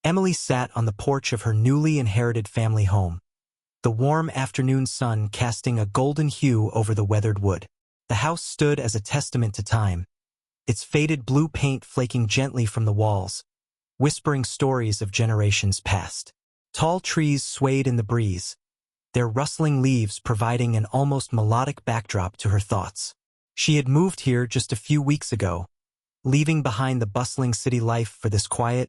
Emily sat on the porch of her newly inherited family home, the warm afternoon sun casting a golden hue over the weathered wood. The house stood as a testament to time, its faded blue paint flaking gently from the walls, whispering stories of generations past. Tall trees swayed in the breeze, their rustling leaves providing an almost melodic backdrop to her thoughts. She had moved here just a few weeks ago, leaving behind the bustling city life for this quiet,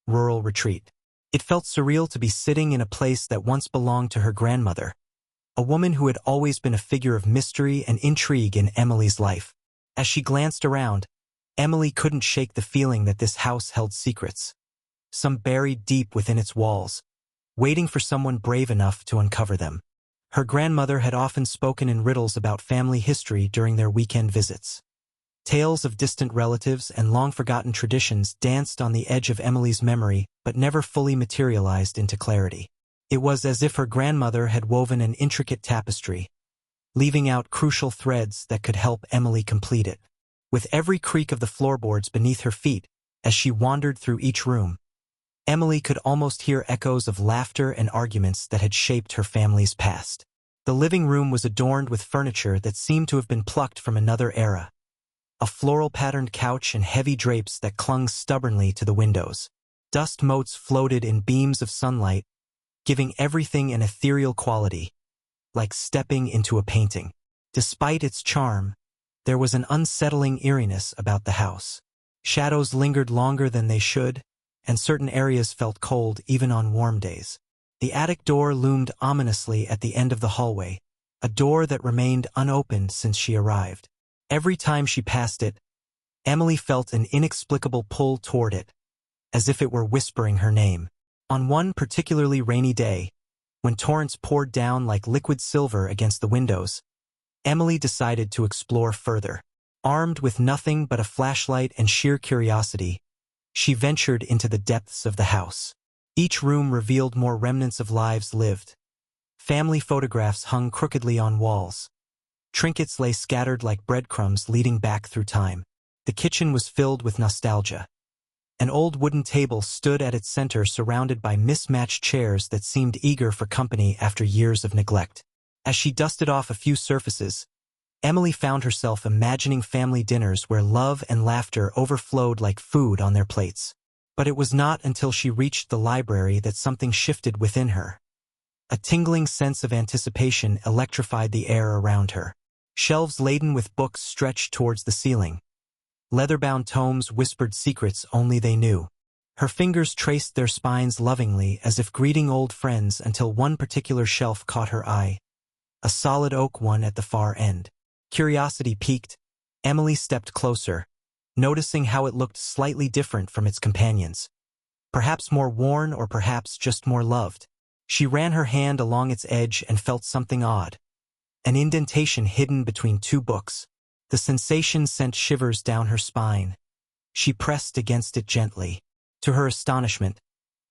rural retreat. It felt surreal to be sitting in a place that once belonged to her grandmother, a woman who had always been a figure of mystery and intrigue in Emily's life. As she glanced around, Emily couldn't shake the feeling that this house held secrets, some buried deep within its walls, waiting for someone brave enough to uncover them. Her grandmother had often spoken in riddles about family history during their weekend visits. Tales of distant relatives and long-forgotten traditions danced on the edge of Emily's memory but never fully materialized into clarity. It was as if her grandmother had woven an intricate tapestry, leaving out crucial threads that could help Emily complete it. With every creak of the floorboards beneath her feet, as she wandered through each room, Emily could almost hear echoes of laughter and arguments that had shaped her family's past. The living room was adorned with furniture that seemed to have been plucked from another era, a floral-patterned couch and heavy drapes that clung stubbornly to the windows. Dust motes floated in beams of sunlight, giving everything an ethereal quality, like stepping into a painting. Despite its charm, there was an unsettling eeriness about the house. Shadows lingered longer than they should, and certain areas felt cold even on warm days. The attic door loomed ominously at the end of the hallway, a door that remained unopened since she arrived. Every time she passed it, Emily felt an inexplicable pull toward it, as if it were whispering her name. On one particularly rainy day, when torrents poured down like liquid silver against the windows, Emily decided to explore further. Armed with nothing but a flashlight and sheer curiosity, she ventured into the depths of the house. Each room revealed more remnants of lives lived. Family photographs hung crookedly on walls. Trinkets lay scattered like breadcrumbs leading back through time. The kitchen was filled with nostalgia. An old wooden table stood at its center surrounded by mismatched chairs that seemed eager for company after years of neglect. As she dusted off a few surfaces, Emily found herself imagining family dinners where love and laughter overflowed like food on their plates. But it was not until she reached the library that something shifted within her. A tingling sense of anticipation electrified the air around her. Shelves laden with books stretched towards the ceiling. Leather-bound tomes whispered secrets only they knew. Her fingers traced their spines lovingly as if greeting old friends until one particular shelf caught her eye, a solid oak one at the far end. Curiosity piqued, Emily stepped closer, noticing how it looked slightly different from its companions. Perhaps more worn or perhaps just more loved. She ran her hand along its edge and felt something odd. An indentation hidden between two books. The sensation sent shivers down her spine. She pressed against it gently. To her astonishment,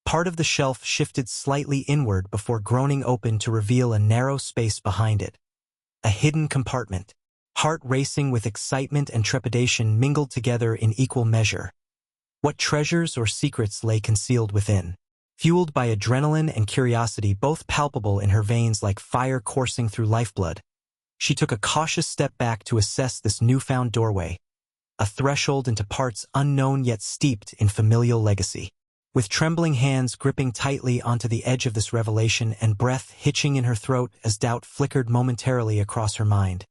part of the shelf shifted slightly inward before groaning open to reveal a narrow space behind it. A hidden compartment. Heart racing with excitement and trepidation mingled together in equal measure. What treasures or secrets lay concealed within? Fueled by adrenaline and curiosity both palpable in her veins like fire coursing through lifeblood, she took a cautious step back to assess this newfound doorway, a threshold into parts unknown yet steeped in familial legacy. With trembling hands gripping tightly onto the edge of this revelation and breath hitching in her throat as doubt flickered momentarily across her mind.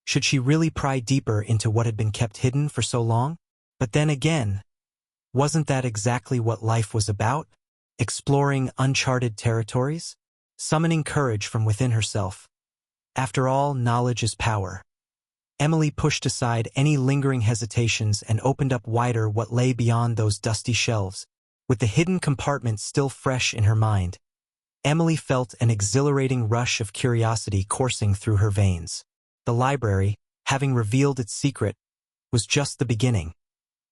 Should she really pry deeper into what had been kept hidden for so long? But then again, wasn't that exactly what life was about? Exploring uncharted territories? Summoning courage from within herself. After all, knowledge is power. Emily pushed aside any lingering hesitations and opened up wider what lay beyond those dusty shelves. With the hidden compartment still fresh in her mind, Emily felt an exhilarating rush of curiosity coursing through her veins. The library, having revealed its secret, was just the beginning,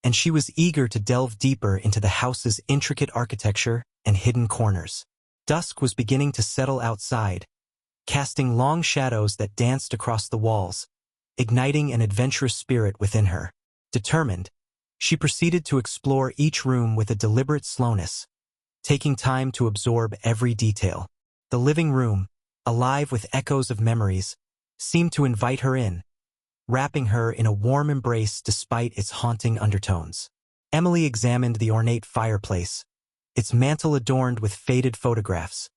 and she was eager to delve deeper into the house's intricate architecture and hidden corners. Dusk was beginning to settle outside, casting long shadows that danced across the walls, igniting an adventurous spirit within her. Determined, she proceeded to explore each room with a deliberate slowness, taking time to absorb every detail. The living room, alive with echoes of memories, seemed to invite her in, wrapping her in a warm embrace despite its haunting undertones. Emily examined the ornate fireplace, its mantel adorned with faded photographs.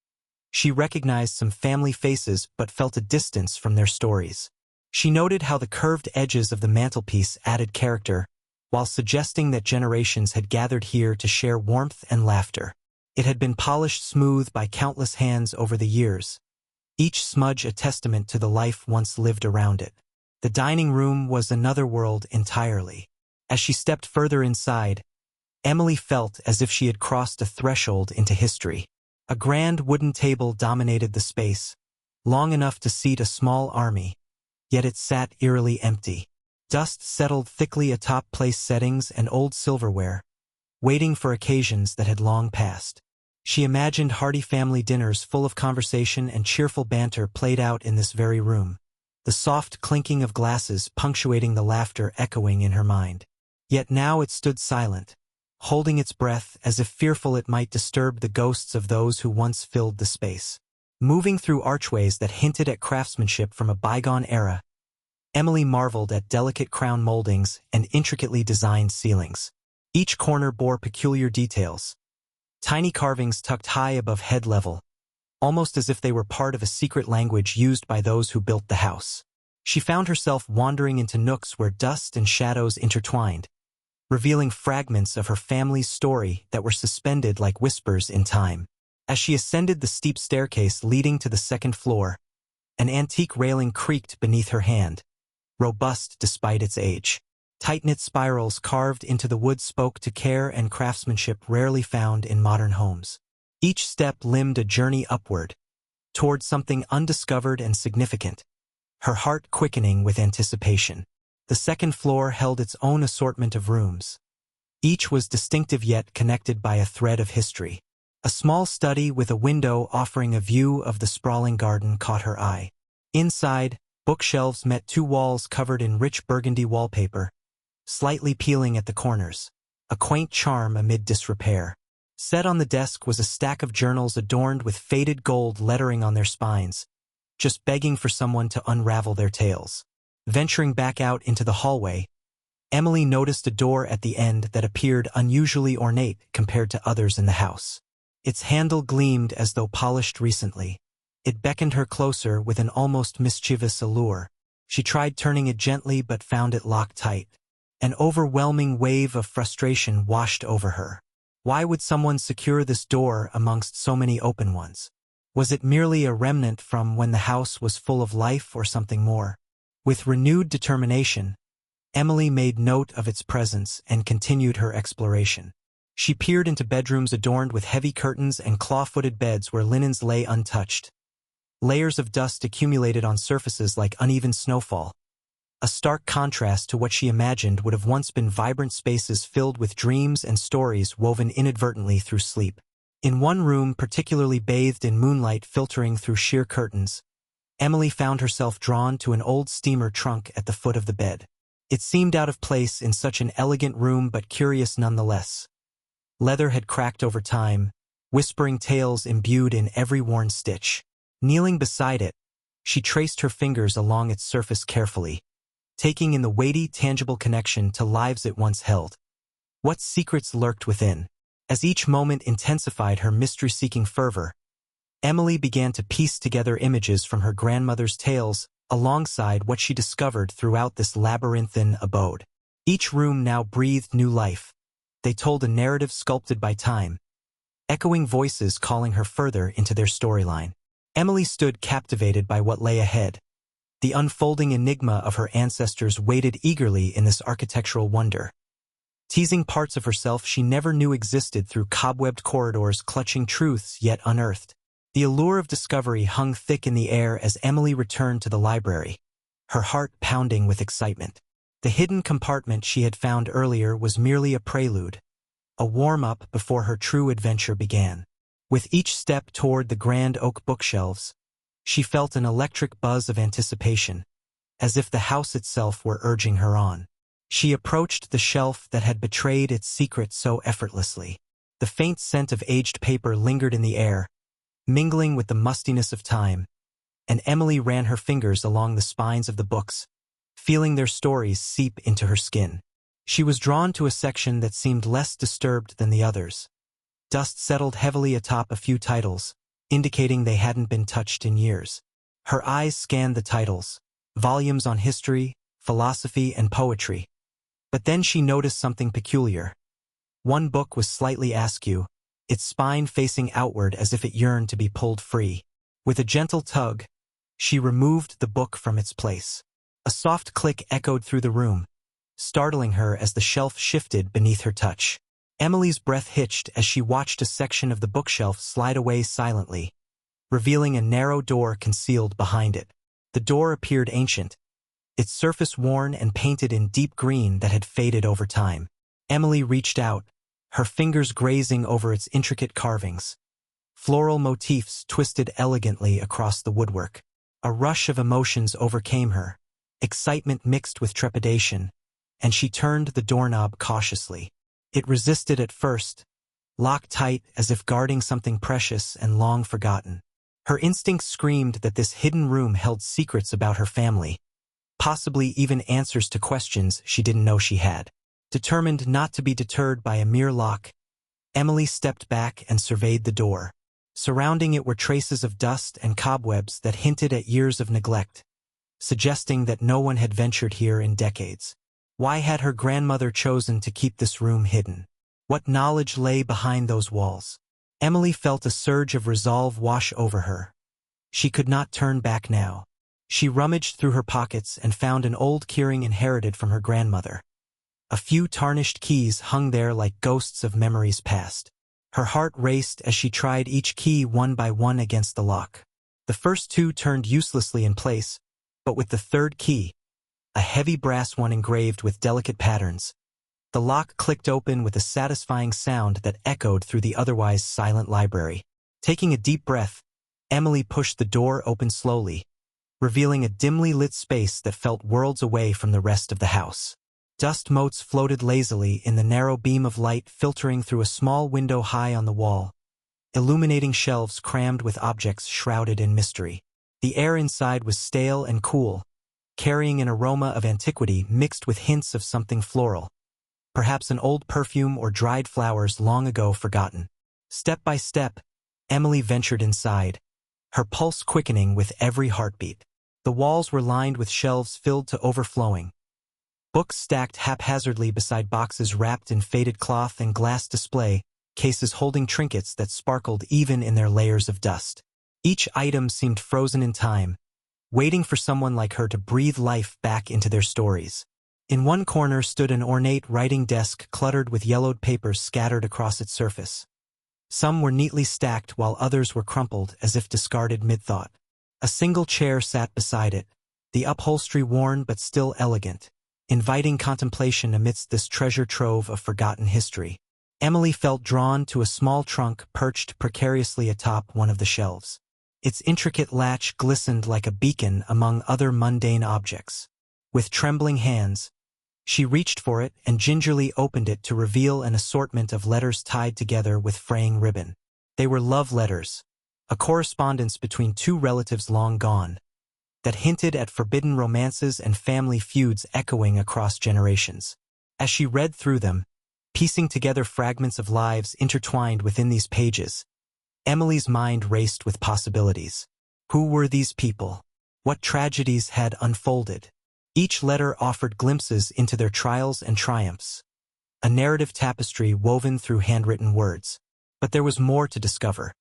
She recognized some family faces but felt a distance from their stories. She noted how the curved edges of the mantelpiece added character, while suggesting that generations had gathered here to share warmth and laughter. It had been polished smooth by countless hands over the years, each smudge a testament to the life once lived around it. The dining room was another world entirely. As she stepped further inside, Emily felt as if she had crossed a threshold into history. A grand wooden table dominated the space, long enough to seat a small army, yet it sat eerily empty. Dust settled thickly atop place settings and old silverware, waiting for occasions that had long passed. She imagined hearty family dinners full of conversation and cheerful banter played out in this very room, the soft clinking of glasses punctuating the laughter echoing in her mind. Yet now it stood silent, holding its breath as if fearful it might disturb the ghosts of those who once filled the space. Moving through archways that hinted at craftsmanship from a bygone era, Emily marveled at delicate crown moldings and intricately designed ceilings. Each corner bore peculiar details, tiny carvings tucked high above head level, almost as if they were part of a secret language used by those who built the house. She found herself wandering into nooks where dust and shadows intertwined, revealing fragments of her family's story that were suspended like whispers in time. As she ascended the steep staircase leading to the second floor, an antique railing creaked beneath her hand, robust despite its age. Tight-knit spirals carved into the wood spoke to care and craftsmanship rarely found in modern homes. Each step limned a journey upward, toward something undiscovered and significant, her heart quickening with anticipation. The second floor held its own assortment of rooms. Each was distinctive yet connected by a thread of history. A small study with a window offering a view of the sprawling garden caught her eye. Inside, bookshelves met two walls covered in rich burgundy wallpaper, slightly peeling at the corners, a quaint charm amid disrepair. Set on the desk was a stack of journals adorned with faded gold lettering on their spines, just begging for someone to unravel their tales. Venturing back out into the hallway, Emily noticed a door at the end that appeared unusually ornate compared to others in the house. Its handle gleamed as though polished recently. It beckoned her closer with an almost mischievous allure. She tried turning it gently but found it locked tight. An overwhelming wave of frustration washed over her. Why would someone secure this door amongst so many open ones? Was it merely a remnant from when the house was full of life or something more? With renewed determination, Emily made note of its presence and continued her exploration. She peered into bedrooms adorned with heavy curtains and claw-footed beds where linens lay untouched. Layers of dust accumulated on surfaces like uneven snowfall, a stark contrast to what she imagined would have once been vibrant spaces filled with dreams and stories woven inadvertently through sleep. In one room particularly bathed in moonlight filtering through sheer curtains, Emily found herself drawn to an old steamer trunk at the foot of the bed. It seemed out of place in such an elegant room but curious nonetheless. Leather had cracked over time, whispering tales imbued in every worn stitch. Kneeling beside it, she traced her fingers along its surface carefully, taking in the weighty, tangible connection to lives it once held. What secrets lurked within? As each moment intensified her mystery-seeking fervor, Emily began to piece together images from her grandmother's tales alongside what she discovered throughout this labyrinthine abode. Each room now breathed new life. They told a narrative sculpted by time, echoing voices calling her further into their storyline. Emily stood captivated by what lay ahead. The unfolding enigma of her ancestors waited eagerly in this architectural wonder, teasing parts of herself she never knew existed through cobwebbed corridors clutching truths yet unearthed. The allure of discovery hung thick in the air as Emily returned to the library, her heart pounding with excitement. The hidden compartment she had found earlier was merely a prelude, a warm-up before her true adventure began. With each step toward the grand oak bookshelves, she felt an electric buzz of anticipation, as if the house itself were urging her on. She approached the shelf that had betrayed its secret so effortlessly. The faint scent of aged paper lingered in the air, mingling with the mustiness of time, and Emily ran her fingers along the spines of the books, feeling their stories seep into her skin. She was drawn to a section that seemed less disturbed than the others. Dust settled heavily atop a few titles, indicating they hadn't been touched in years. Her eyes scanned the titles, volumes on history, philosophy, and poetry. But then she noticed something peculiar. One book was slightly askew, its spine facing outward as if it yearned to be pulled free. With a gentle tug, she removed the book from its place. A soft click echoed through the room, startling her as the shelf shifted beneath her touch. Emily's breath hitched as she watched a section of the bookshelf slide away silently, revealing a narrow door concealed behind it. The door appeared ancient, its surface worn and painted in deep green that had faded over time. Emily reached out, her fingers grazing over its intricate carvings. Floral motifs twisted elegantly across the woodwork. A rush of emotions overcame her, excitement mixed with trepidation, and she turned the doorknob cautiously. It resisted at first, locked tight as if guarding something precious and long forgotten. Her instincts screamed that this hidden room held secrets about her family, possibly even answers to questions she didn't know she had. Determined not to be deterred by a mere lock, Emily stepped back and surveyed the door. Surrounding it were traces of dust and cobwebs that hinted at years of neglect, suggesting that no one had ventured here in decades. Why had her grandmother chosen to keep this room hidden? What knowledge lay behind those walls? Emily felt a surge of resolve wash over her. She could not turn back now. She rummaged through her pockets and found an old keyring inherited from her grandmother. A few tarnished keys hung there like ghosts of memories past. Her heart raced as she tried each key one by one against the lock. The first two turned uselessly in place, but with the third key, a heavy brass one engraved with delicate patterns, the lock clicked open with a satisfying sound that echoed through the otherwise silent library. Taking a deep breath, Emily pushed the door open slowly, revealing a dimly lit space that felt worlds away from the rest of the house. Dust motes floated lazily in the narrow beam of light filtering through a small window high on the wall, illuminating shelves crammed with objects shrouded in mystery. The air inside was stale and cool, carrying an aroma of antiquity mixed with hints of something floral, perhaps an old perfume or dried flowers long ago forgotten. Step by step, Emily ventured inside, her pulse quickening with every heartbeat. The walls were lined with shelves filled to overflowing, books stacked haphazardly beside boxes wrapped in faded cloth and glass display cases holding trinkets that sparkled even in their layers of dust. Each item seemed frozen in time, waiting for someone like her to breathe life back into their stories. In one corner stood an ornate writing desk cluttered with yellowed papers scattered across its surface. Some were neatly stacked while others were crumpled as if discarded mid-thought. A single chair sat beside it, the upholstery worn but still elegant, inviting contemplation amidst this treasure trove of forgotten history. Emily felt drawn to a small trunk perched precariously atop one of the shelves. Its intricate latch glistened like a beacon among other mundane objects. With trembling hands, she reached for it and gingerly opened it to reveal an assortment of letters tied together with fraying ribbon. They were love letters, a correspondence between two relatives long gone, that hinted at forbidden romances and family feuds echoing across generations. As she read through them, piecing together fragments of lives intertwined within these pages, Emily's mind raced with possibilities. Who were these people? What tragedies had unfolded? Each letter offered glimpses into their trials and triumphs, a narrative tapestry woven through handwritten words. But there was more to discover.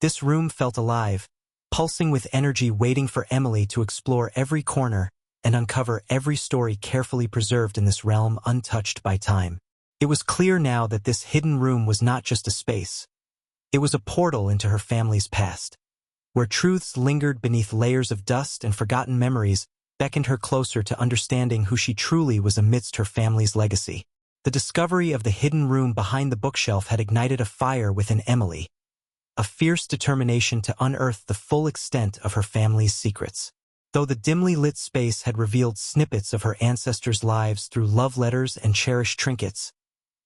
This room felt alive, pulsing with energy, waiting for Emily to explore every corner and uncover every story carefully preserved in this realm untouched by time. It was clear now that this hidden room was not just a space. It was a portal into her family's past, where truths lingered beneath layers of dust and forgotten memories beckoned her closer to understanding who she truly was amidst her family's legacy. The discovery of the hidden room behind the bookshelf had ignited a fire within Emily, a fierce determination to unearth the full extent of her family's secrets. Though the dimly lit space had revealed snippets of her ancestors' lives through love letters and cherished trinkets,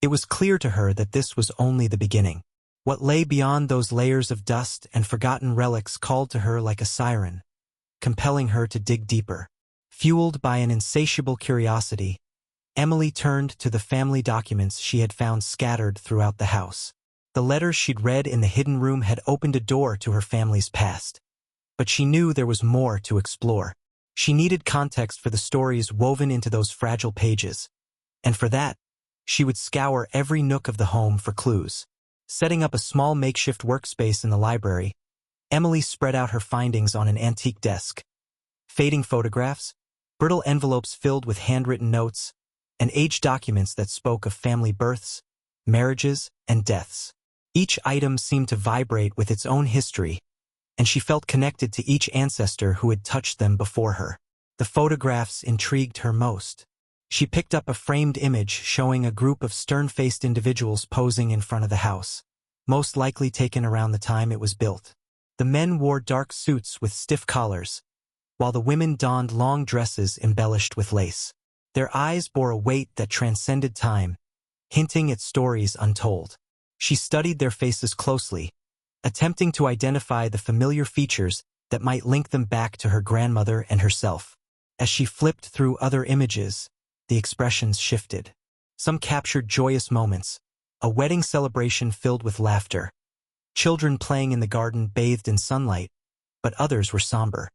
It was clear to her that this was only the beginning. What lay beyond those layers of dust and forgotten relics called to her like a siren, compelling her to dig deeper. Fueled by an insatiable curiosity, Emily turned to the family documents she had found scattered throughout the house. The letters she'd read in the hidden room had opened a door to her family's past. But she knew there was more to explore. She needed context for the stories woven into those fragile pages. And for that, she would scour every nook of the home for clues. Setting up a small makeshift workspace in the library, Emily spread out her findings on an antique desk. Fading photographs, brittle envelopes filled with handwritten notes, and aged documents that spoke of family births, marriages, and deaths. Each item seemed to vibrate with its own history, and she felt connected to each ancestor who had touched them before her. The photographs intrigued her most. She picked up a framed image showing a group of stern-faced individuals posing in front of the house, most likely taken around the time it was built. The men wore dark suits with stiff collars, while the women donned long dresses embellished with lace. Their eyes bore a weight that transcended time, hinting at stories untold. She studied their faces closely, attempting to identify the familiar features that might link them back to her grandmother and herself. As she flipped through other images, the expressions shifted. Some captured joyous moments, a wedding celebration filled with laughter, children playing in the garden bathed in sunlight, but others were somber,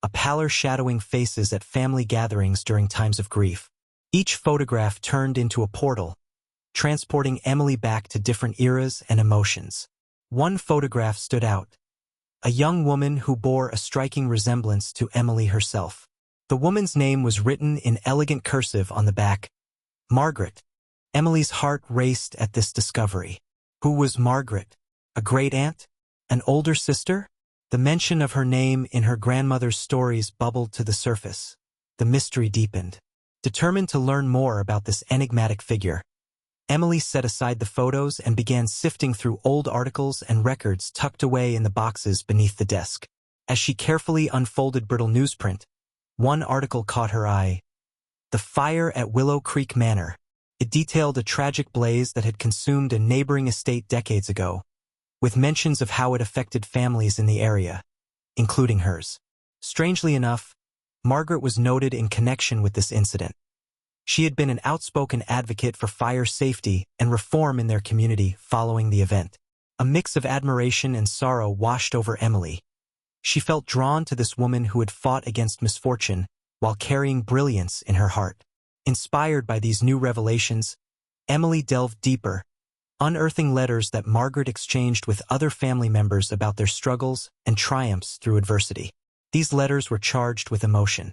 a pallor shadowing faces at family gatherings during times of grief. Each photograph turned into a portal, transporting Emily back to different eras and emotions. One photograph stood out, a young woman who bore a striking resemblance to Emily herself. The woman's name was written in elegant cursive on the back, Margaret. Emily's heart raced at this discovery. Who was Margaret? A great-aunt? An older sister? The mention of her name in her grandmother's stories bubbled to the surface. The mystery deepened. Determined to learn more about this enigmatic figure, Emily set aside the photos and began sifting through old articles and records tucked away in the boxes beneath the desk. As she carefully unfolded brittle newsprint, one article caught her eye. The fire at Willow Creek Manor. It detailed a tragic blaze that had consumed a neighboring estate decades ago, with mentions of how it affected families in the area, including hers. Strangely enough, Margaret was noted in connection with this incident. She had been an outspoken advocate for fire safety and reform in their community following the event. A mix of admiration and sorrow washed over Emily. She felt drawn to this woman who had fought against misfortune while carrying brilliance in her heart. Inspired by these new revelations, Emily delved deeper, unearthing letters that Margaret exchanged with other family members about their struggles and triumphs through adversity. These letters were charged with emotion.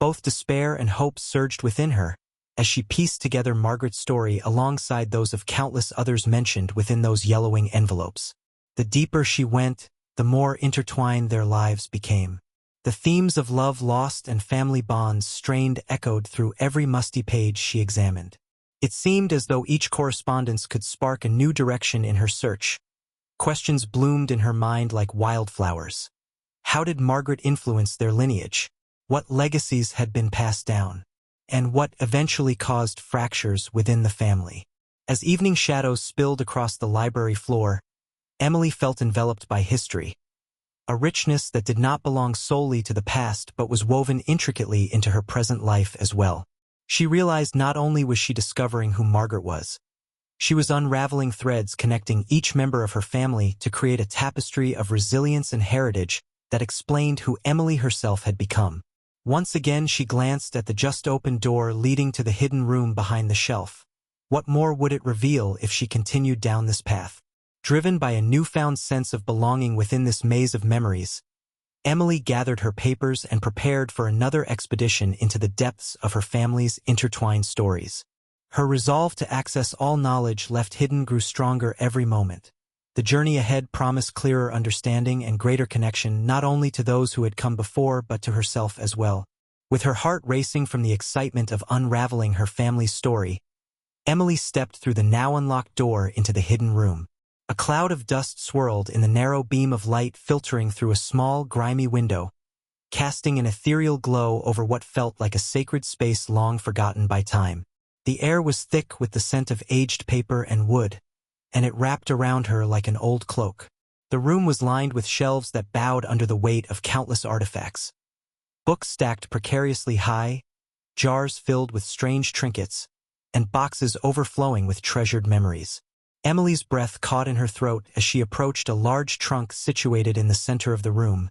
Both despair and hope surged within her as she pieced together Margaret's story alongside those of countless others mentioned within those yellowing envelopes. The deeper she went, the more intertwined their lives became. The themes of love lost and family bonds strained echoed through every musty page she examined. It seemed as though each correspondence could spark a new direction in her search. Questions bloomed in her mind like wildflowers. How did Margaret influence their lineage? What legacies had been passed down? And what eventually caused fractures within the family? As evening shadows spilled across the library floor, Emily felt enveloped by history, a richness that did not belong solely to the past but was woven intricately into her present life as well. She realized not only was she discovering who Margaret was, she was unraveling threads connecting each member of her family to create a tapestry of resilience and heritage that explained who Emily herself had become. Once again she glanced at the just-opened door leading to the hidden room behind the shelf. What more would it reveal if she continued down this path? Driven by a newfound sense of belonging within this maze of memories, Emily gathered her papers and prepared for another expedition into the depths of her family's intertwined stories. Her resolve to access all knowledge left hidden grew stronger every moment. The journey ahead promised clearer understanding and greater connection not only to those who had come before but to herself as well. With her heart racing from the excitement of unraveling her family's story, Emily stepped through the now unlocked door into the hidden room. A cloud of dust swirled in the narrow beam of light filtering through a small, grimy window, casting an ethereal glow over what felt like a sacred space long forgotten by time. The air was thick with the scent of aged paper and wood, and it wrapped around her like an old cloak. The room was lined with shelves that bowed under the weight of countless artifacts. Books stacked precariously high, jars filled with strange trinkets, and boxes overflowing with treasured memories. Emily's breath caught in her throat as she approached a large trunk situated in the center of the room,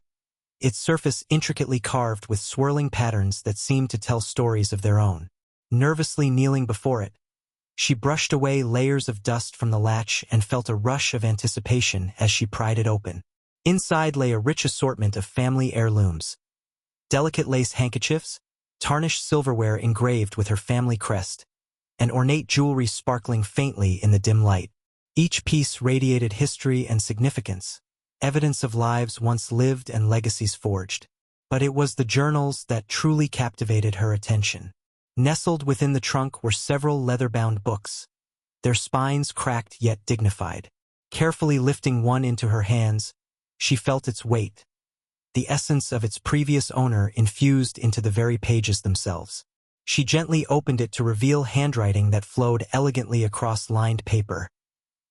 its surface intricately carved with swirling patterns that seemed to tell stories of their own. Nervously kneeling before it, she brushed away layers of dust from the latch and felt a rush of anticipation as she pried it open. Inside lay a rich assortment of family heirlooms. Delicate lace handkerchiefs, tarnished silverware engraved with her family crest, and ornate jewelry sparkling faintly in the dim light. Each piece radiated history and significance, evidence of lives once lived and legacies forged. But it was the journals that truly captivated her attention. Nestled within the trunk were several leather-bound books, their spines cracked yet dignified. Carefully lifting one into her hands, she felt its weight, the essence of its previous owner infused into the very pages themselves. She gently opened it to reveal handwriting that flowed elegantly across lined paper.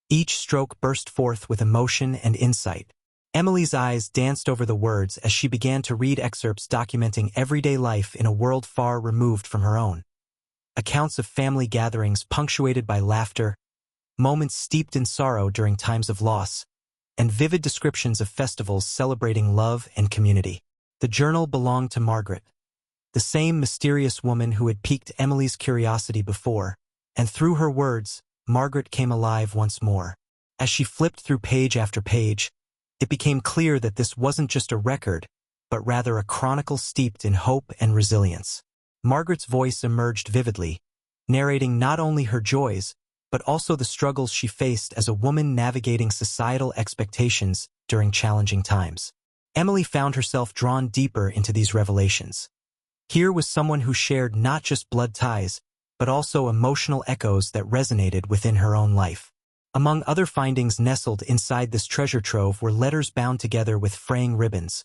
Each stroke burst forth with emotion and insight. Emily's eyes danced over the words as she began to read excerpts documenting everyday life in a world far removed from her own. Accounts of family gatherings punctuated by laughter, moments steeped in sorrow during times of loss, and vivid descriptions of festivals celebrating love and community. The journal belonged to Margaret, the same mysterious woman who had piqued Emily's curiosity before, and through her words, Margaret came alive once more. As she flipped through page after page, it became clear that this wasn't just a record, but rather a chronicle steeped in hope and resilience. Margaret's voice emerged vividly, narrating not only her joys, but also the struggles she faced as a woman navigating societal expectations during challenging times. Emily found herself drawn deeper into these revelations. Here was someone who shared not just blood ties, but also emotional echoes that resonated within her own life. Among other findings nestled inside this treasure trove were letters bound together with fraying ribbons,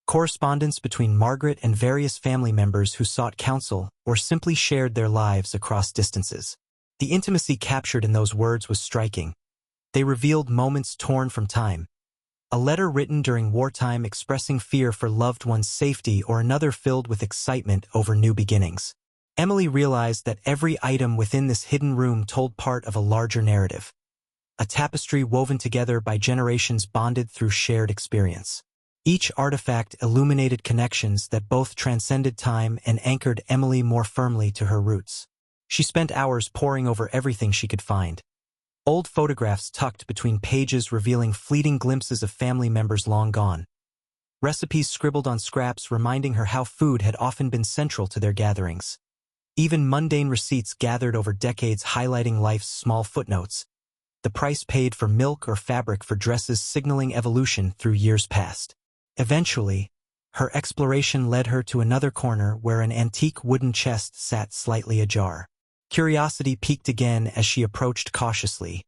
correspondence between Margaret and various family members who sought counsel or simply shared their lives across distances. The intimacy captured in those words was striking. They revealed moments torn from time. A letter written during wartime expressing fear for loved one's safety, or another filled with excitement over new beginnings. Emily realized that every item within this hidden room told part of a larger narrative. A tapestry woven together by generations bonded through shared experience. Each artifact illuminated connections that both transcended time and anchored Emily more firmly to her roots. She spent hours poring over everything she could find. Old photographs tucked between pages revealing fleeting glimpses of family members long gone. Recipes scribbled on scraps reminding her how food had often been central to their gatherings. Even mundane receipts gathered over decades highlighting life's small footnotes, the price paid for milk or fabric for dresses signaling evolution through years past. Eventually, her exploration led her to another corner where an antique wooden chest sat slightly ajar. Curiosity piqued again as she approached cautiously.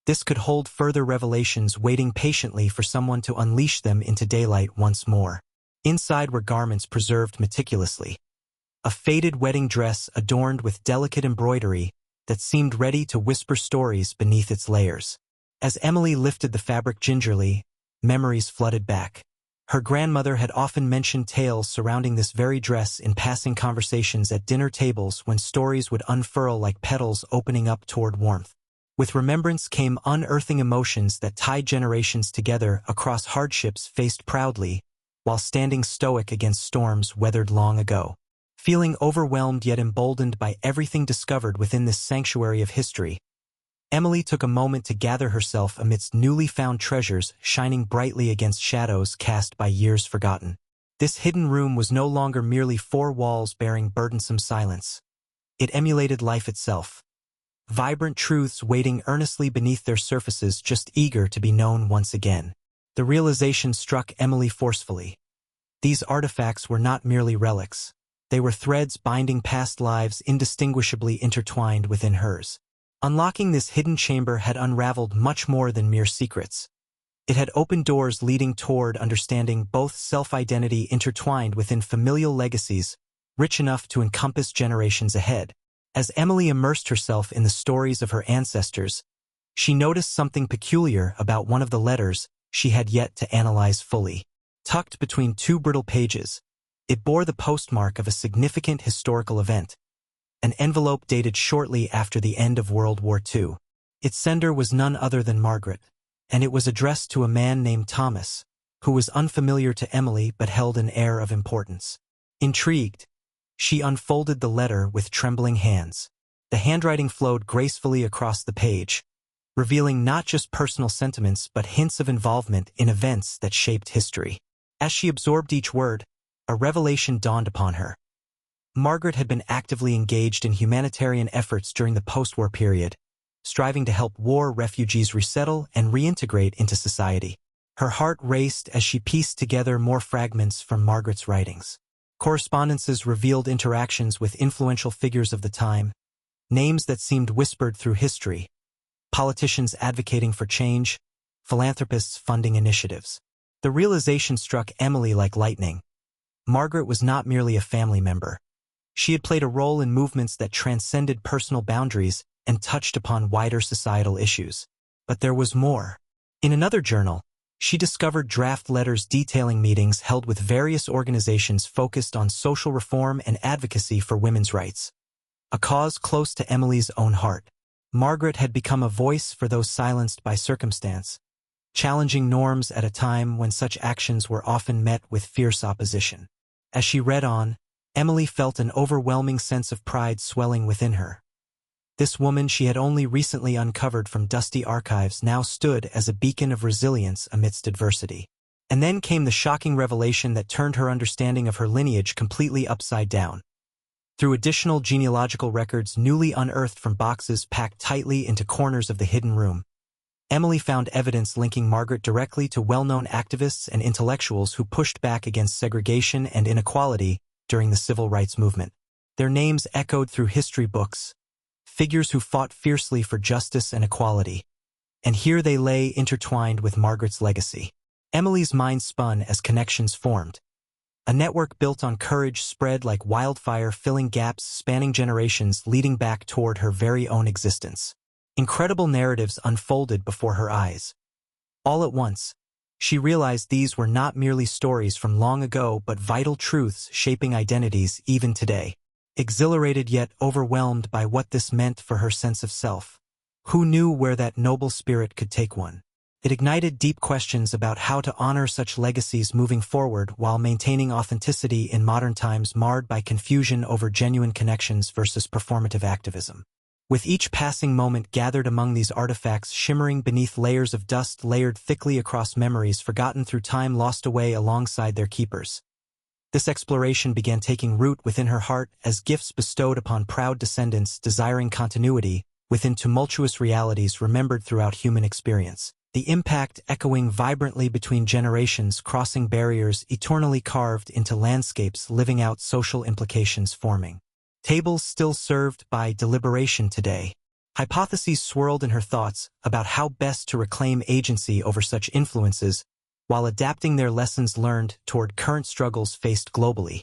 This could hold further revelations, waiting patiently for someone to unleash them into daylight once more. Inside were garments preserved meticulously. A faded wedding dress adorned with delicate embroidery that seemed ready to whisper stories beneath its layers. As Emily lifted the fabric gingerly, memories flooded back. Her grandmother had often mentioned tales surrounding this very dress in passing conversations at dinner tables when stories would unfurl like petals opening up toward warmth. With remembrance came unearthing emotions that tied generations together across hardships faced proudly, while standing stoic against storms weathered long ago. Feeling overwhelmed yet emboldened by everything discovered within this sanctuary of history, Emily took a moment to gather herself amidst newly found treasures shining brightly against shadows cast by years forgotten. This hidden room was no longer merely four walls bearing burdensome silence. It emulated life itself. Vibrant truths waiting earnestly beneath their surfaces, just eager to be known once again. The realization struck Emily forcefully. These artifacts were not merely relics. They were threads binding past lives indistinguishably intertwined within hers. Unlocking this hidden chamber had unraveled much more than mere secrets. It had opened doors leading toward understanding, both self-identity intertwined within familial legacies, rich enough to encompass generations ahead. As Emily immersed herself in the stories of her ancestors, she noticed something peculiar about one of the letters she had yet to analyze fully. Tucked between two brittle pages, it bore the postmark of a significant historical event, an envelope dated shortly after the end of World War II. Its sender was none other than Margaret, and it was addressed to a man named Thomas, who was unfamiliar to Emily but held an air of importance. Intrigued, she unfolded the letter with trembling hands. The handwriting flowed gracefully across the page, revealing not just personal sentiments but hints of involvement in events that shaped history. As she absorbed each word, a revelation dawned upon her. Margaret had been actively engaged in humanitarian efforts during the post-war period, striving to help war refugees resettle and reintegrate into society. Her heart raced as she pieced together more fragments from Margaret's writings. Correspondences revealed interactions with influential figures of the time, names that seemed whispered through history, politicians advocating for change, philanthropists funding initiatives. The realization struck Emily like lightning. Margaret was not merely a family member. She had played a role in movements that transcended personal boundaries and touched upon wider societal issues. But there was more. In another journal, she discovered draft letters detailing meetings held with various organizations focused on social reform and advocacy for women's rights, a cause close to Emily's own heart. Margaret had become a voice for those silenced by circumstance, challenging norms at a time when such actions were often met with fierce opposition. As she read on, Emily felt an overwhelming sense of pride swelling within her. This woman she had only recently uncovered from dusty archives now stood as a beacon of resilience amidst adversity. And then came the shocking revelation that turned her understanding of her lineage completely upside down. Through additional genealogical records newly unearthed from boxes packed tightly into corners of the hidden room, Emily found evidence linking Margaret directly to well-known activists and intellectuals who pushed back against segregation and inequality during the civil rights movement. Their names echoed through history books, figures who fought fiercely for justice and equality. And here they lay intertwined with Margaret's legacy. Emily's mind spun as connections formed. A network built on courage spread like wildfire, filling gaps spanning generations leading back toward her very own existence. Incredible narratives unfolded before her eyes. All at once, she realized these were not merely stories from long ago but vital truths shaping identities even today. Exhilarated yet overwhelmed by what this meant for her sense of self. Who knew where that noble spirit could take one? It ignited deep questions about how to honor such legacies moving forward while maintaining authenticity in modern times marred by confusion over genuine connections versus performative activism. With each passing moment gathered among these artifacts shimmering beneath layers of dust layered thickly across memories forgotten through time lost away alongside their keepers. This exploration began taking root within her heart as gifts bestowed upon proud descendants desiring continuity within tumultuous realities remembered throughout human experience. The impact echoing vibrantly between generations, crossing barriers eternally carved into landscapes living out social implications forming. Tables still served by deliberation today. Hypotheses swirled in her thoughts about how best to reclaim agency over such influences while adapting their lessons learned toward current struggles faced globally.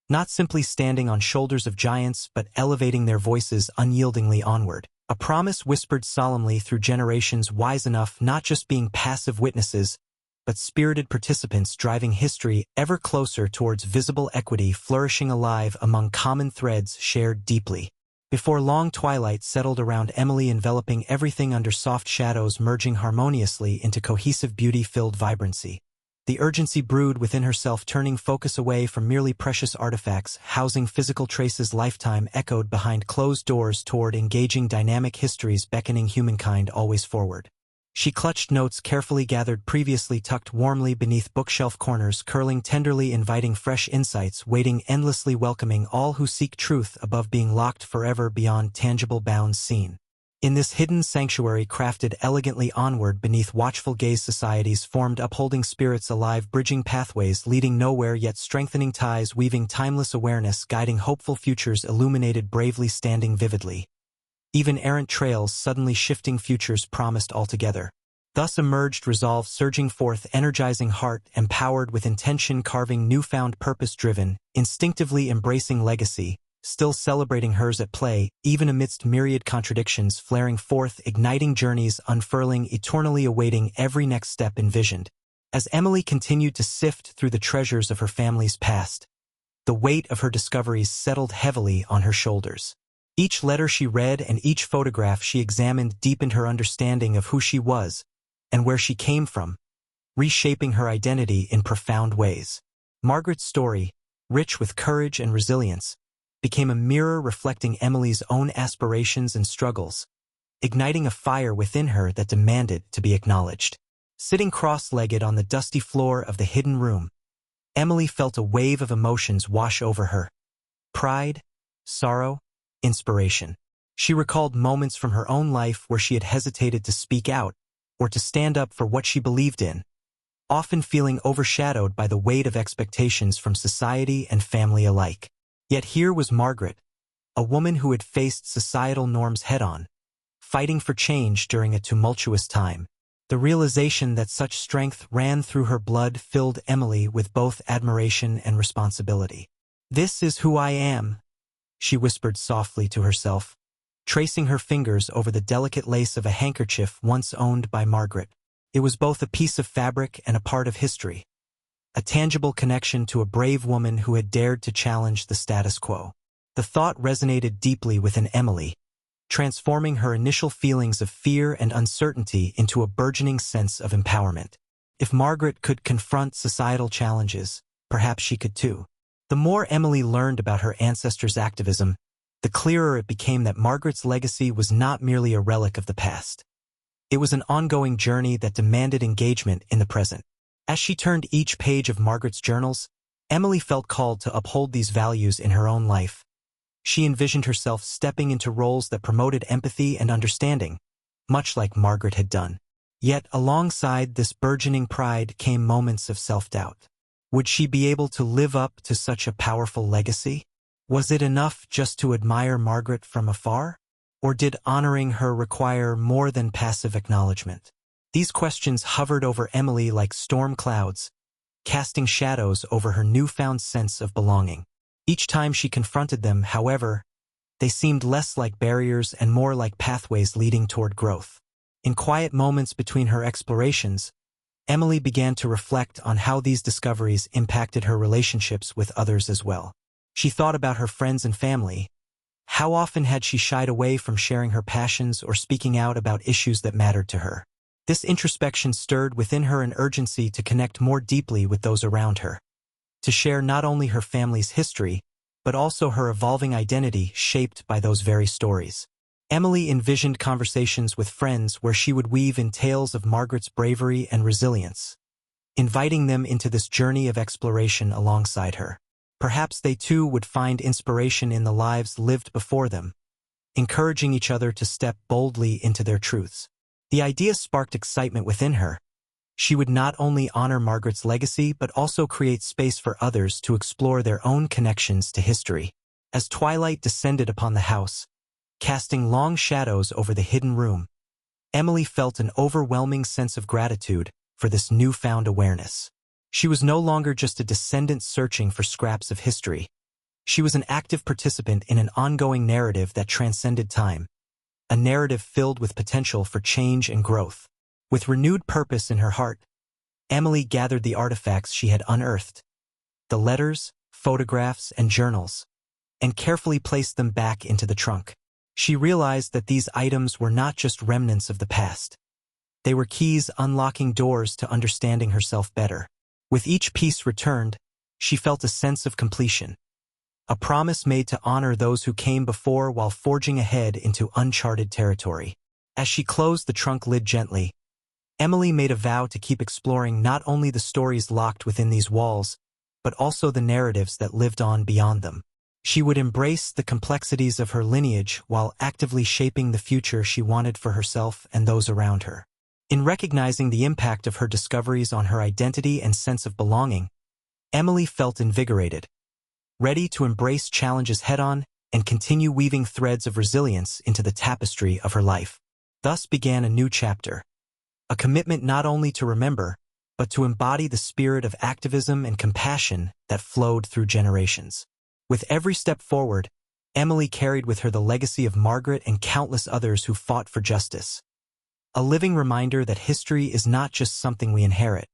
Not simply standing on shoulders of giants but elevating their voices unyieldingly onward. A promise whispered solemnly through generations wise enough not just being passive witnesses, but spirited participants driving history ever closer towards visible equity flourishing alive among common threads shared deeply. Before long, twilight settled around Emily, enveloping everything under soft shadows, merging harmoniously into cohesive beauty-filled vibrancy. The urgency brewed within herself, turning focus away from merely precious artifacts, housing physical traces. Lifetime echoed behind closed doors toward engaging dynamic histories beckoning humankind always forward. She clutched notes carefully gathered previously tucked warmly beneath bookshelf corners, curling tenderly, inviting fresh insights, waiting endlessly, welcoming all who seek truth above being locked forever beyond tangible bounds seen. In this hidden sanctuary crafted elegantly onward beneath watchful gaze, societies formed, upholding spirits alive, bridging pathways leading nowhere yet strengthening ties, weaving timeless awareness, guiding hopeful futures, illuminated bravely, standing vividly. Even errant trails, suddenly shifting futures promised altogether. Thus emerged resolve, surging forth, energizing heart, empowered with intention, carving newfound purpose, driven, instinctively embracing legacy, still celebrating hers at play, even amidst myriad contradictions flaring forth, igniting journeys unfurling, eternally awaiting every next step envisioned. As Emily continued to sift through the treasures of her family's past, the weight of her discoveries settled heavily on her shoulders. Each letter she read and each photograph she examined deepened her understanding of who she was and where she came from, reshaping her identity in profound ways. Margaret's story, rich with courage and resilience, became a mirror reflecting Emily's own aspirations and struggles, igniting a fire within her that demanded to be acknowledged. Sitting cross-legged on the dusty floor of the hidden room, Emily felt a wave of emotions wash over her. Pride, sorrow, inspiration. She recalled moments from her own life where she had hesitated to speak out or to stand up for what she believed in, often feeling overshadowed by the weight of expectations from society and family alike. Yet here was Margaret, a woman who had faced societal norms head-on, fighting for change during a tumultuous time. The realization that such strength ran through her blood filled Emily with both admiration and responsibility. "This is who I am," she whispered softly to herself, tracing her fingers over the delicate lace of a handkerchief once owned by Margaret. It was both a piece of fabric and a part of history, a tangible connection to a brave woman who had dared to challenge the status quo. The thought resonated deeply within Emily, transforming her initial feelings of fear and uncertainty into a burgeoning sense of empowerment. If Margaret could confront societal challenges, perhaps she could too. The more Emily learned about her ancestors' activism, the clearer it became that Margaret's legacy was not merely a relic of the past. It was an ongoing journey that demanded engagement in the present. As she turned each page of Margaret's journals, Emily felt called to uphold these values in her own life. She envisioned herself stepping into roles that promoted empathy and understanding, much like Margaret had done. Yet alongside this burgeoning pride came moments of self-doubt. Would she be able to live up to such a powerful legacy? Was it enough just to admire Margaret from afar? Or did honoring her require more than passive acknowledgement? These questions hovered over Emily like storm clouds, casting shadows over her newfound sense of belonging. Each time she confronted them, however, they seemed less like barriers and more like pathways leading toward growth. In quiet moments between her explorations, Emily began to reflect on how these discoveries impacted her relationships with others as well. She thought about her friends and family. How often had she shied away from sharing her passions or speaking out about issues that mattered to her? This introspection stirred within her an urgency to connect more deeply with those around her, to share not only her family's history, but also her evolving identity shaped by those very stories. Emily envisioned conversations with friends where she would weave in tales of Margaret's bravery and resilience, inviting them into this journey of exploration alongside her. Perhaps they too would find inspiration in the lives lived before them, encouraging each other to step boldly into their truths. The idea sparked excitement within her. She would not only honor Margaret's legacy but also create space for others to explore their own connections to history. As twilight descended upon the house, casting long shadows over the hidden room, Emily felt an overwhelming sense of gratitude for this newfound awareness. She was no longer just a descendant searching for scraps of history. She was an active participant in an ongoing narrative that transcended time, a narrative filled with potential for change and growth. With renewed purpose in her heart, Emily gathered the artifacts she had unearthed, the letters, photographs, and journals, and carefully placed them back into the trunk. She realized that these items were not just remnants of the past. They were keys unlocking doors to understanding herself better. With each piece returned, she felt a sense of completion, a promise made to honor those who came before while forging ahead into uncharted territory. As she closed the trunk lid gently, Emily made a vow to keep exploring not only the stories locked within these walls, but also the narratives that lived on beyond them. She would embrace the complexities of her lineage while actively shaping the future she wanted for herself and those around her. In recognizing the impact of her discoveries on her identity and sense of belonging, Emily felt invigorated, ready to embrace challenges head-on and continue weaving threads of resilience into the tapestry of her life. Thus began a new chapter, a commitment not only to remember, but to embody the spirit of activism and compassion that flowed through generations. With every step forward, Emily carried with her the legacy of Margaret and countless others who fought for justice. A living reminder that history is not just something we inherit.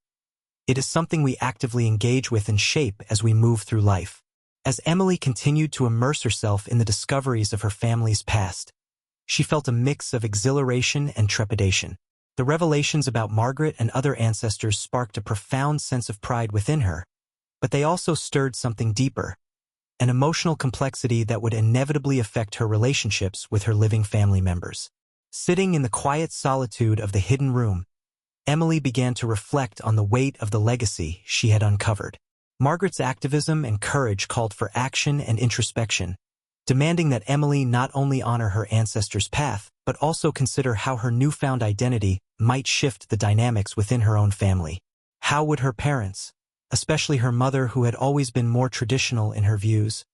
It is something we actively engage with and shape as we move through life. As Emily continued to immerse herself in the discoveries of her family's past, she felt a mix of exhilaration and trepidation. The revelations about Margaret and other ancestors sparked a profound sense of pride within her, but they also stirred something deeper, an emotional complexity that would inevitably affect her relationships with her living family members. Sitting in the quiet solitude of the hidden room, Emily began to reflect on the weight of the legacy she had uncovered. Margaret's activism and courage called for action and introspection, demanding that Emily not only honor her ancestors' path, but also consider how her newfound identity might shift the dynamics within her own family. How would her parents, especially her mother who had always been more traditional in her views,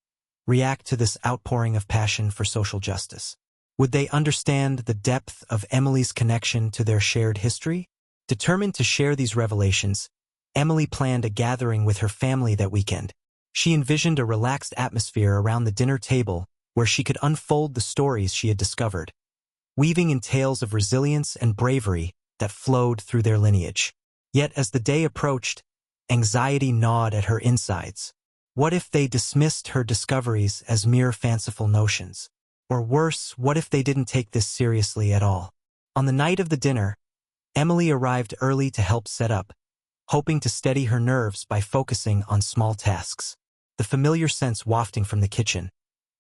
react to this outpouring of passion for social justice? Would they understand the depth of Emily's connection to their shared history? Determined to share these revelations, Emily planned a gathering with her family that weekend. She envisioned a relaxed atmosphere around the dinner table where she could unfold the stories she had discovered, weaving in tales of resilience and bravery that flowed through their lineage. Yet as the day approached, anxiety gnawed at her insides. What if they dismissed her discoveries as mere fanciful notions? Or worse, what if they didn't take this seriously at all? On the night of the dinner, Emily arrived early to help set up, hoping to steady her nerves by focusing on small tasks. The familiar scents wafting from the kitchen,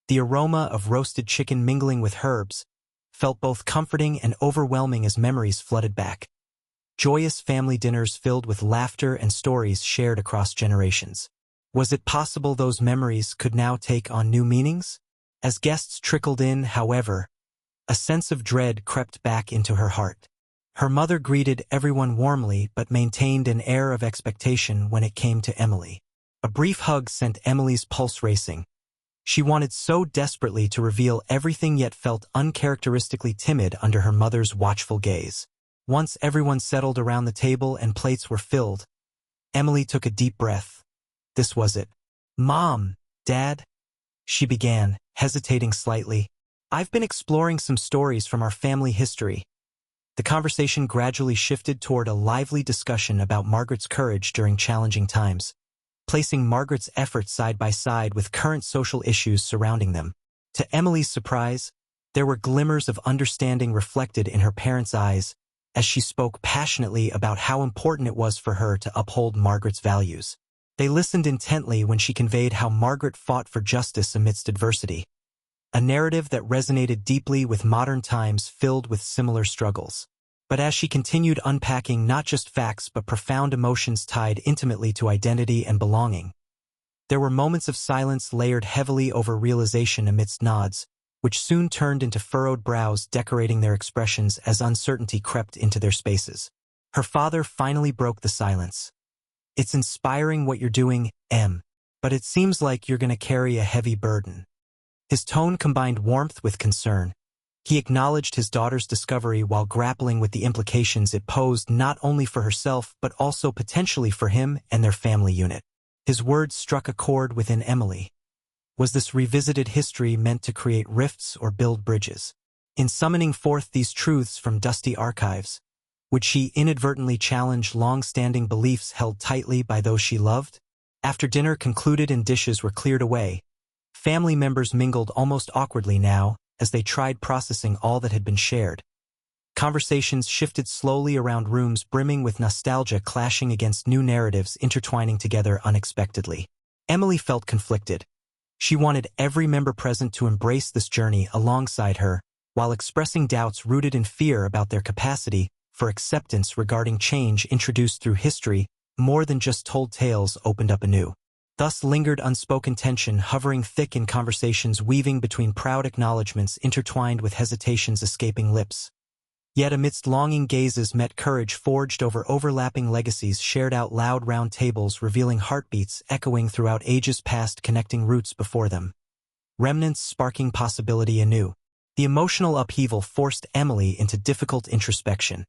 the aroma of roasted chicken mingling with herbs, felt both comforting and overwhelming as memories flooded back. Joyous family dinners filled with laughter and stories shared across generations. Was it possible those memories could now take on new meanings? As guests trickled in, however, a sense of dread crept back into her heart. Her mother greeted everyone warmly but maintained an air of expectation when it came to Emily. A brief hug sent Emily's pulse racing. She wanted so desperately to reveal everything yet felt uncharacteristically timid under her mother's watchful gaze. Once everyone settled around the table and plates were filled, Emily took a deep breath. This was it. "Mom, Dad," she began, hesitating slightly. "I've been exploring some stories from our family history." The conversation gradually shifted toward a lively discussion about Margaret's courage during challenging times, placing Margaret's efforts side by side with current social issues surrounding them. To Emily's surprise, there were glimmers of understanding reflected in her parents' eyes as she spoke passionately about how important it was for her to uphold Margaret's values. They listened intently when she conveyed how Margaret fought for justice amidst adversity, a narrative that resonated deeply with modern times filled with similar struggles. But as she continued unpacking not just facts but profound emotions tied intimately to identity and belonging, there were moments of silence layered heavily over realization amidst nods, which soon turned into furrowed brows decorating their expressions as uncertainty crept into their spaces. Her father finally broke the silence. "It's inspiring what you're doing, Em, but it seems like you're going to carry a heavy burden." His tone combined warmth with concern. He acknowledged his daughter's discovery while grappling with the implications it posed not only for herself but also potentially for him and their family unit. His words struck a chord within Emily. Was this revisited history meant to create rifts or build bridges? In summoning forth these truths from dusty archives, would she inadvertently challenge long-standing beliefs held tightly by those she loved? After dinner concluded and dishes were cleared away, family members mingled almost awkwardly now as they tried processing all that had been shared. Conversations shifted slowly around rooms brimming with nostalgia clashing against new narratives intertwining together unexpectedly. Emily felt conflicted. She wanted every member present to embrace this journey alongside her, while expressing doubts rooted in fear about their capacity for acceptance regarding change introduced through history more than just told tales opened up anew. Thus lingered unspoken tension hovering thick in conversations weaving between proud acknowledgments intertwined with hesitations escaping lips. Yet amidst longing gazes met courage forged over overlapping legacies shared out loud round tables revealing heartbeats echoing throughout ages past connecting roots before them. Remnants sparking possibility anew. The emotional upheaval forced Emily into difficult introspection.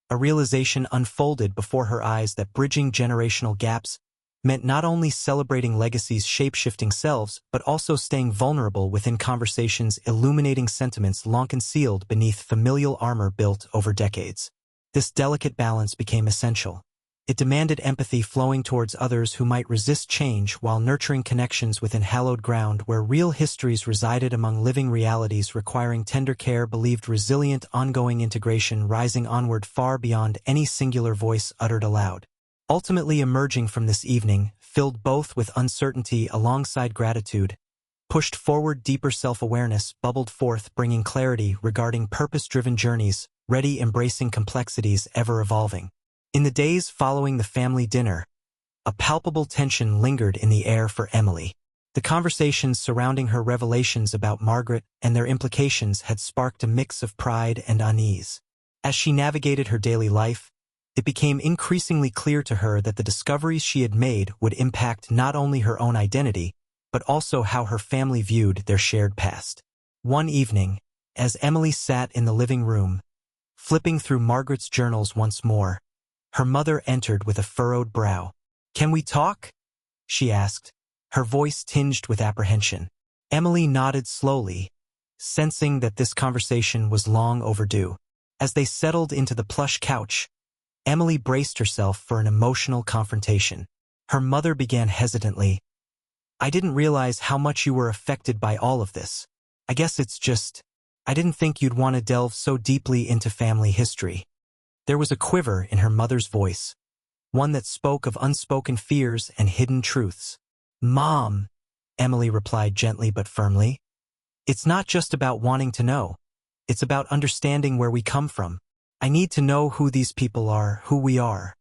A realization unfolded before her eyes that bridging generational gaps meant not only celebrating Legacy's shape-shifting selves, but also staying vulnerable within conversations illuminating sentiments long concealed beneath familial armor built over decades. This delicate balance became essential. It demanded empathy flowing towards others who might resist change while nurturing connections within hallowed ground where real histories resided among living realities requiring tender care believed resilient ongoing integration rising onward far beyond any singular voice uttered aloud. Ultimately emerging from this evening, filled both with uncertainty alongside gratitude, pushed forward deeper self-awareness bubbled forth bringing clarity regarding purpose-driven journeys, ready embracing complexities ever-evolving. In the days following the family dinner, a palpable tension lingered in the air for Emily. The conversations surrounding her revelations about Margaret and their implications had sparked a mix of pride and unease. As she navigated her daily life, it became increasingly clear to her that the discoveries she had made would impact not only her own identity, but also how her family viewed their shared past. One evening, as Emily sat in the living room, flipping through Margaret's journals once more, her mother entered with a furrowed brow. "Can we talk?" she asked, her voice tinged with apprehension. Emily nodded slowly, sensing that this conversation was long overdue. As they settled into the plush couch, Emily braced herself for an emotional confrontation. Her mother began hesitantly. "I didn't realize how much you were affected by all of this. I guess it's just, I didn't think you'd want to delve so deeply into family history." There was a quiver in her mother's voice, one that spoke of unspoken fears and hidden truths. "Mom," Emily replied gently but firmly, "it's not just about wanting to know. It's about understanding where we come from. I need to know who these people are, who we are."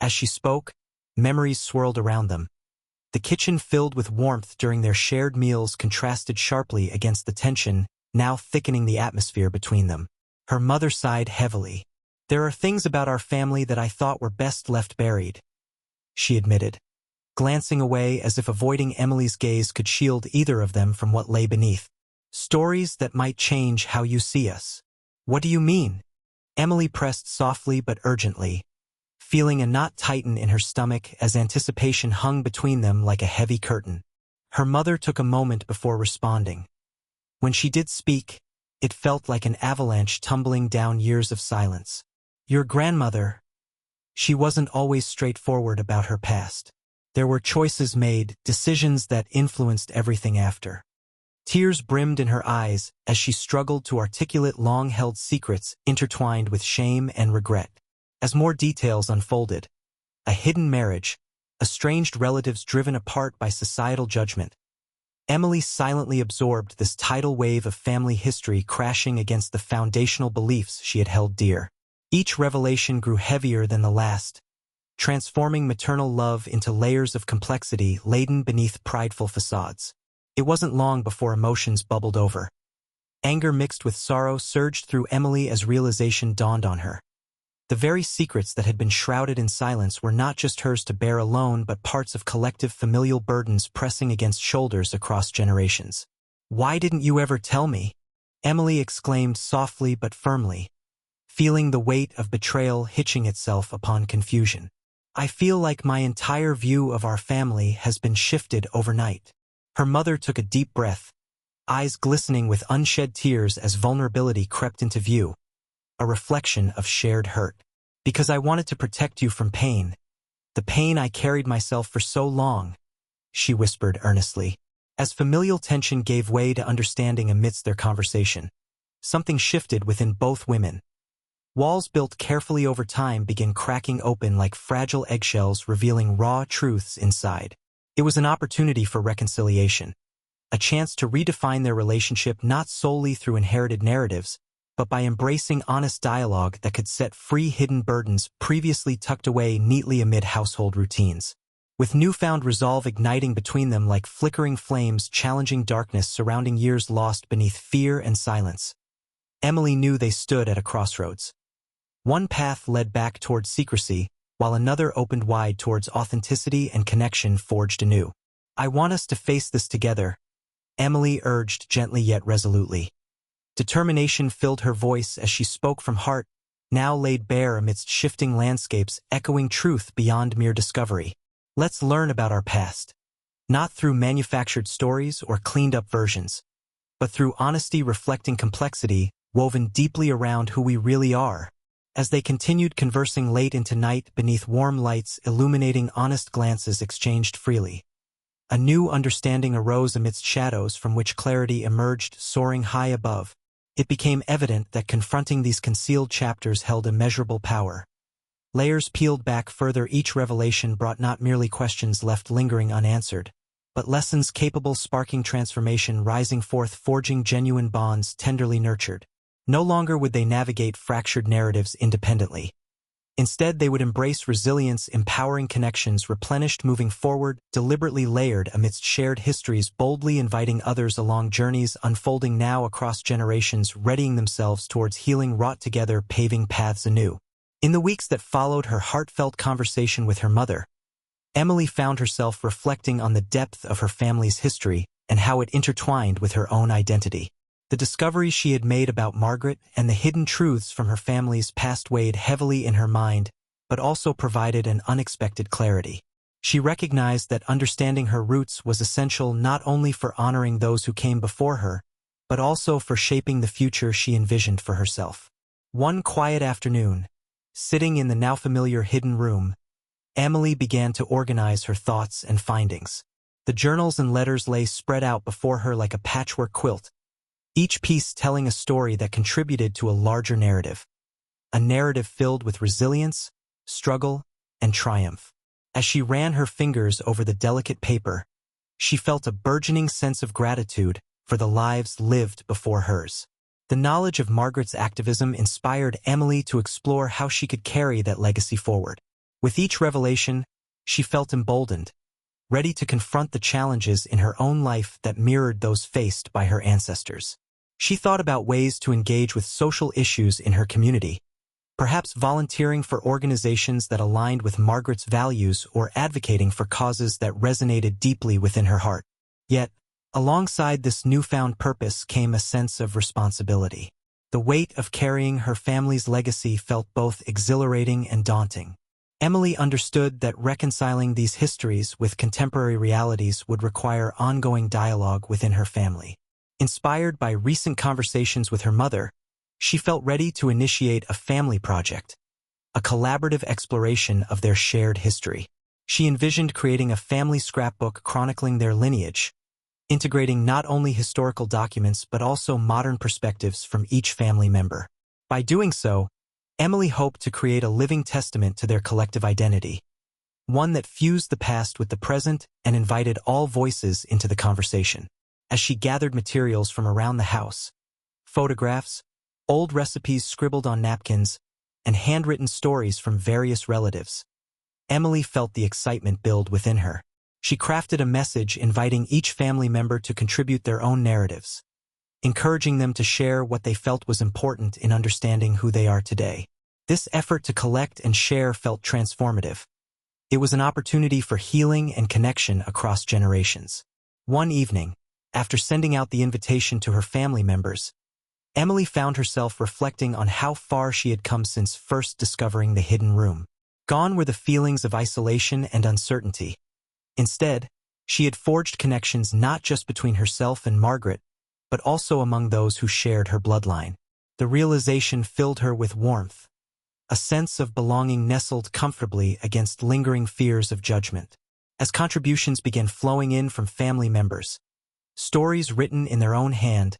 As she spoke, memories swirled around them. The kitchen filled with warmth during their shared meals contrasted sharply against the tension now thickening the atmosphere between them. Her mother sighed heavily. "There are things about our family that I thought were best left buried," she admitted, glancing away as if avoiding Emily's gaze could shield either of them from what lay beneath. "Stories that might change how you see us." "What do you mean?" Emily pressed softly but urgently, feeling a knot tighten in her stomach as anticipation hung between them like a heavy curtain. Her mother took a moment before responding. When she did speak, it felt like an avalanche tumbling down years of silence. "Your grandmother, she wasn't always straightforward about her past. There were choices made, decisions that influenced everything after." Tears brimmed in her eyes as she struggled to articulate long-held secrets intertwined with shame and regret. As more details unfolded, a hidden marriage, estranged relatives driven apart by societal judgment, Emily silently absorbed this tidal wave of family history crashing against the foundational beliefs she had held dear. Each revelation grew heavier than the last, transforming maternal love into layers of complexity laden beneath prideful facades. It wasn't long before emotions bubbled over. Anger mixed with sorrow surged through Emily as realization dawned on her. The very secrets that had been shrouded in silence were not just hers to bear alone but parts of collective familial burdens pressing against shoulders across generations. "Why didn't you ever tell me?" Emily exclaimed softly but firmly, feeling the weight of betrayal hitching itself upon confusion. "I feel like my entire view of our family has been shifted overnight." Her mother took a deep breath, eyes glistening with unshed tears as vulnerability crept into view, a reflection of shared hurt. "Because I wanted to protect you from pain, the pain I carried myself for so long," she whispered earnestly. As familial tension gave way to understanding amidst their conversation, something shifted within both women. Walls built carefully over time began cracking open like fragile eggshells revealing raw truths inside. It was an opportunity for reconciliation, a chance to redefine their relationship not solely through inherited narratives, but by embracing honest dialogue that could set free hidden burdens previously tucked away neatly amid household routines. With newfound resolve igniting between them like flickering flames challenging darkness surrounding years lost beneath fear and silence, Emily knew they stood at a crossroads. One path led back towards secrecy, while another opened wide towards authenticity and connection forged anew. "I want us to face this together," Emily urged gently yet resolutely. Determination filled her voice as she spoke from heart, now laid bare amidst shifting landscapes echoing truth beyond mere discovery. Let's learn about our past, not through manufactured stories or cleaned-up versions, but through honesty reflecting complexity woven deeply around who we really are. As they continued conversing late into night beneath warm lights illuminating honest glances exchanged freely, a new understanding arose amidst shadows from which clarity emerged soaring high above. It became evident that confronting these concealed chapters held immeasurable power. Layers peeled back further, each revelation brought not merely questions left lingering unanswered, but lessons capable sparking transformation, rising forth, forging genuine bonds tenderly nurtured. No longer would they navigate fractured narratives independently. Instead, they would embrace resilience, empowering connections replenished, moving forward, deliberately layered amidst shared histories, boldly inviting others along journeys unfolding now across generations, readying themselves towards healing wrought together, paving paths anew. In the weeks that followed her heartfelt conversation with her mother, Emily found herself reflecting on the depth of her family's history and how it intertwined with her own identity. The discoveries she had made about Margaret and the hidden truths from her family's past weighed heavily in her mind, but also provided an unexpected clarity. She recognized that understanding her roots was essential not only for honoring those who came before her, but also for shaping the future she envisioned for herself. One quiet afternoon, sitting in the now familiar hidden room, Emily began to organize her thoughts and findings. The journals and letters lay spread out before her like a patchwork quilt, each piece telling a story that contributed to a larger narrative. A narrative filled with resilience, struggle, and triumph. As she ran her fingers over the delicate paper, she felt a burgeoning sense of gratitude for the lives lived before hers. The knowledge of Margaret's activism inspired Emily to explore how she could carry that legacy forward. With each revelation, she felt emboldened, ready to confront the challenges in her own life that mirrored those faced by her ancestors. She thought about ways to engage with social issues in her community, perhaps volunteering for organizations that aligned with Margaret's values or advocating for causes that resonated deeply within her heart. Yet, alongside this newfound purpose came a sense of responsibility. The weight of carrying her family's legacy felt both exhilarating and daunting. Emily understood that reconciling these histories with contemporary realities would require ongoing dialogue within her family. Inspired by recent conversations with her mother, she felt ready to initiate a family project, a collaborative exploration of their shared history. She envisioned creating a family scrapbook chronicling their lineage, integrating not only historical documents but also modern perspectives from each family member. By doing so, Emily hoped to create a living testament to their collective identity, one that fused the past with the present and invited all voices into the conversation. As she gathered materials from around the house, photographs, old recipes scribbled on napkins, and handwritten stories from various relatives, Emily felt the excitement build within her. She crafted a message inviting each family member to contribute their own narratives, encouraging them to share what they felt was important in understanding who they are today. This effort to collect and share felt transformative. It was an opportunity for healing and connection across generations. One evening, after sending out the invitation to her family members, Emily found herself reflecting on how far she had come since first discovering the hidden room. Gone were the feelings of isolation and uncertainty. Instead, she had forged connections not just between herself and Margaret, but also among those who shared her bloodline. The realization filled her with warmth, a sense of belonging nestled comfortably against lingering fears of judgment. As contributions began flowing in from family members, stories written in their own hand,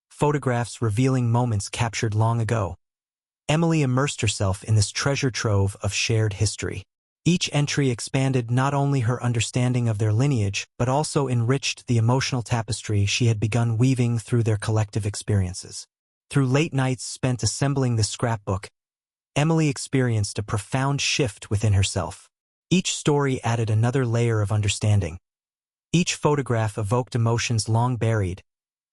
photographs revealing moments captured long ago, Emily immersed herself in this treasure trove of shared history. Each entry expanded not only her understanding of their lineage, but also enriched the emotional tapestry she had begun weaving through their collective experiences. Through late nights spent assembling this scrapbook, Emily experienced a profound shift within herself. Each story added another layer of understanding. Each photograph evoked emotions long buried,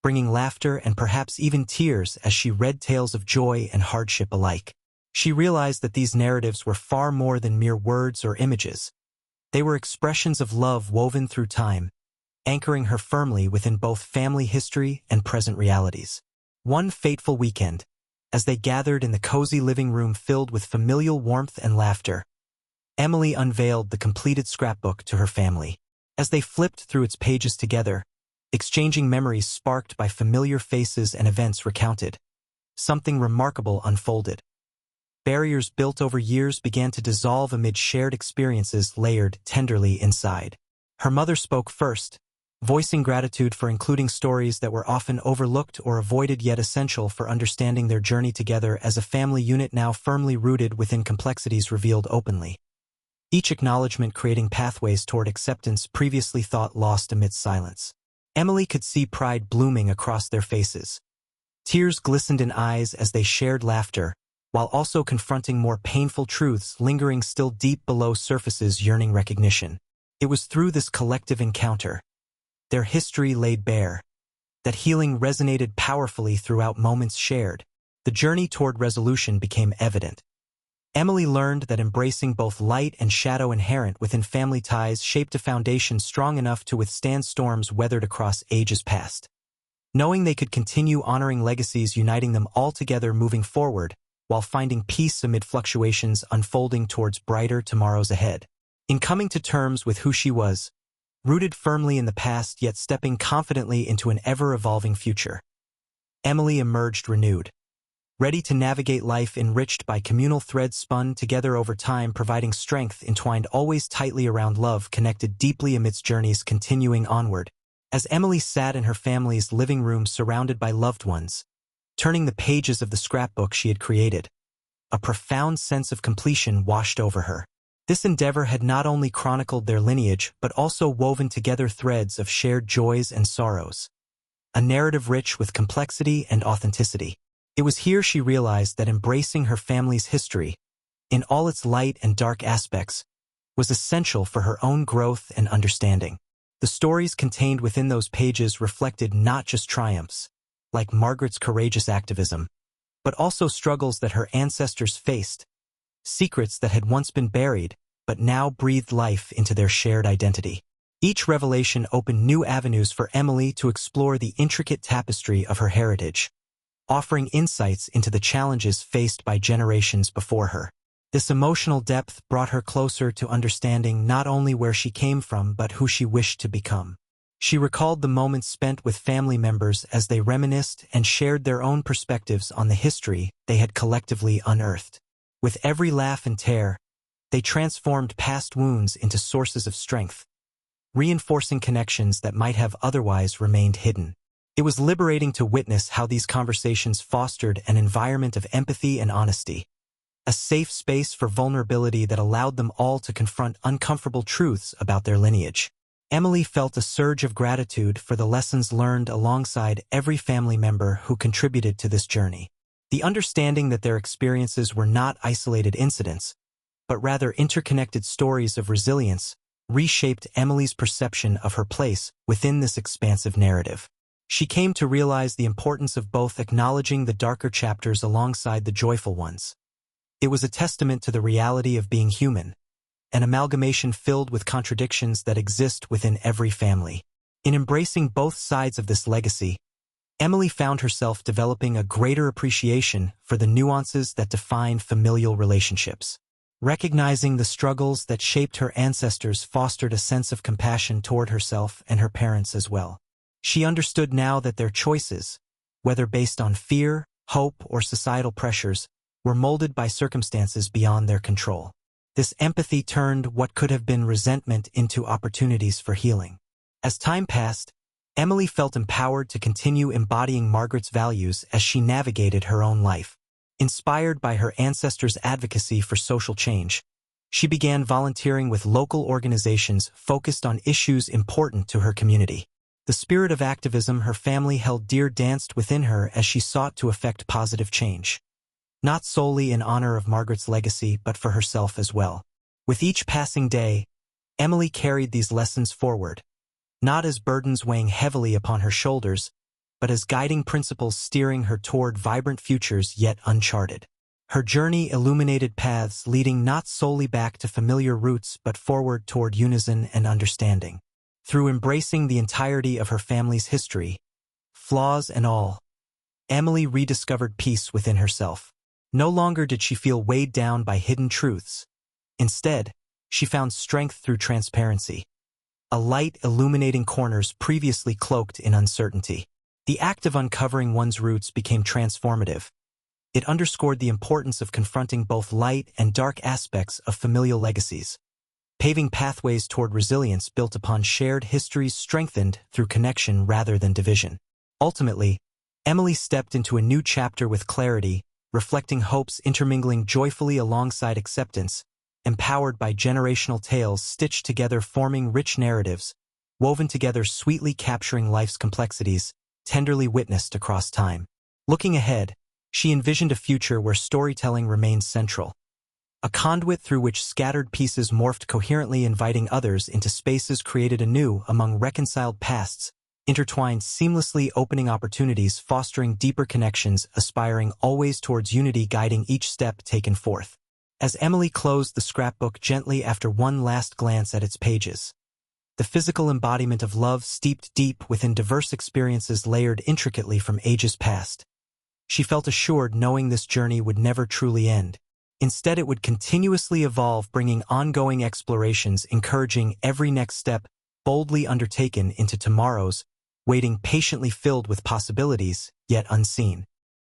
bringing laughter and perhaps even tears as she read tales of joy and hardship alike. She realized that these narratives were far more than mere words or images. They were expressions of love woven through time, anchoring her firmly within both family history and present realities. One fateful weekend, as they gathered in the cozy living room filled with familial warmth and laughter, Emily unveiled the completed scrapbook to her family. As they flipped through its pages together, exchanging memories sparked by familiar faces and events recounted, something remarkable unfolded. Barriers built over years began to dissolve amid shared experiences layered tenderly inside. Her mother spoke first, voicing gratitude for including stories that were often overlooked or avoided yet essential for understanding their journey together as a family unit now firmly rooted within complexities revealed openly. Each acknowledgement creating pathways toward acceptance previously thought lost amidst silence. Emily could see pride blooming across their faces. Tears glistened in eyes as they shared laughter, while also confronting more painful truths lingering still deep below surfaces yearning recognition. It was through this collective encounter, their history laid bare, that healing resonated powerfully throughout moments shared. The journey toward resolution became evident. Emily learned that embracing both light and shadow inherent within family ties shaped a foundation strong enough to withstand storms weathered across ages past. Knowing they could continue honoring legacies uniting them all together moving forward, while finding peace amid fluctuations unfolding towards brighter tomorrows ahead. In coming to terms with who she was, rooted firmly in the past yet stepping confidently into an ever-evolving future, Emily emerged renewed, ready to navigate life enriched by communal threads spun together over time, providing strength entwined always tightly around love connected deeply amidst journeys continuing onward. As Emily sat in her family's living room surrounded by loved ones, turning the pages of the scrapbook she had created, a profound sense of completion washed over her. This endeavor had not only chronicled their lineage but also woven together threads of shared joys and sorrows, a narrative rich with complexity and authenticity. It was here she realized that embracing her family's history, in all its light and dark aspects, was essential for her own growth and understanding. The stories contained within those pages reflected not just triumphs, like Margaret's courageous activism, but also struggles that her ancestors faced, secrets that had once been buried but now breathed life into their shared identity. Each revelation opened new avenues for Emily to explore the intricate tapestry of her heritage, offering insights into the challenges faced by generations before her. This emotional depth brought her closer to understanding not only where she came from but who she wished to become. She recalled the moments spent with family members as they reminisced and shared their own perspectives on the history they had collectively unearthed. With every laugh and tear, they transformed past wounds into sources of strength, reinforcing connections that might have otherwise remained hidden. It was liberating to witness how these conversations fostered an environment of empathy and honesty, a safe space for vulnerability that allowed them all to confront uncomfortable truths about their lineage. Emily felt a surge of gratitude for the lessons learned alongside every family member who contributed to this journey. The understanding that their experiences were not isolated incidents, but rather interconnected stories of resilience, reshaped Emily's perception of her place within this expansive narrative. She came to realize the importance of both acknowledging the darker chapters alongside the joyful ones. It was a testament to the reality of being human, an amalgamation filled with contradictions that exist within every family. In embracing both sides of this legacy, Emily found herself developing a greater appreciation for the nuances that define familial relationships. Recognizing the struggles that shaped her ancestors fostered a sense of compassion toward herself and her parents as well. She understood now that their choices, whether based on fear, hope, or societal pressures, were molded by circumstances beyond their control. This empathy turned what could have been resentment into opportunities for healing. As time passed, Emily felt empowered to continue embodying Margaret's values as she navigated her own life. Inspired by her ancestors' advocacy for social change, she began volunteering with local organizations focused on issues important to her community. The spirit of activism her family held dear danced within her as she sought to effect positive change, not solely in honor of Margaret's legacy but for herself as well. With each passing day, Emily carried these lessons forward, not as burdens weighing heavily upon her shoulders, but as guiding principles steering her toward vibrant futures yet uncharted. Her journey illuminated paths leading not solely back to familiar roots but forward toward unison and understanding. Through embracing the entirety of her family's history, flaws and all, Emily rediscovered peace within herself. No longer did she feel weighed down by hidden truths. Instead, she found strength through transparency, a light illuminating corners previously cloaked in uncertainty. The act of uncovering one's roots became transformative. It underscored the importance of confronting both light and dark aspects of familial legacies, paving pathways toward resilience built upon shared histories strengthened through connection rather than division. Ultimately, Emily stepped into a new chapter with clarity, reflecting hopes intermingling joyfully alongside acceptance, empowered by generational tales stitched together forming rich narratives, woven together sweetly capturing life's complexities, tenderly witnessed across time. Looking ahead, she envisioned a future where storytelling remains central, a conduit through which scattered pieces morphed coherently, inviting others into spaces created anew among reconciled pasts, intertwined seamlessly, opening opportunities, fostering deeper connections, aspiring always towards unity, guiding each step taken forth. As Emily closed the scrapbook gently after one last glance at its pages, the physical embodiment of love steeped deep within diverse experiences layered intricately from ages past, she felt assured knowing this journey would never truly end. Instead, it would continuously evolve, bringing ongoing explorations, encouraging every next step boldly undertaken into tomorrows, waiting patiently filled with possibilities, yet unseen.